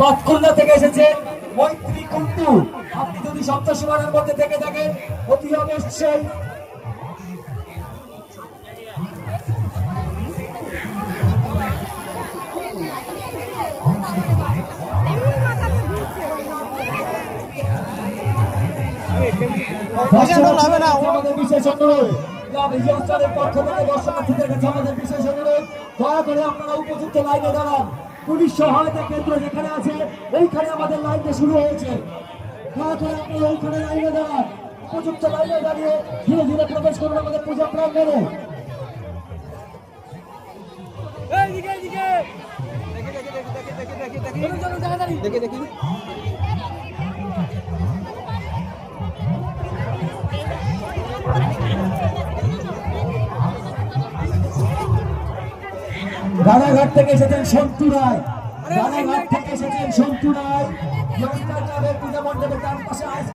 বাতকুল্লা থেকে এসেছেন মৈত্রী কুন্টু। আপনি যদি সপ্ত সীমানার মধ্যে থেকে থাকেন অতি অবশ্যই আমাদের বিশেষ অনুরোধ, পক্ষ থেকে দর্শনার্থীদের কাছে আমাদের বিশেষ অনুরোধ, দয়া করে আপনারা উপযুক্ত লাইনে দাঁড়ান। পুলিশ সহায়তা কেন্দ্র যেখানে আছে ওইখানে আমাদের লাইনটা শুরু হয়েছে। দয়া করে আপনারা ওইখানে লাইনে দাঁড়ান, উপযুক্ত লাইনে দাঁড়িয়ে ধীরে ধীরে প্রবেশ করুন আমাদের পূজা প্রাঙ্গণে। রানাঘাট থেকে এসেছেন সন্তু রায়, রানাঘাট থেকে এসেছেন সন্তু রায়। পূজা মণ্ডপের তার পাশে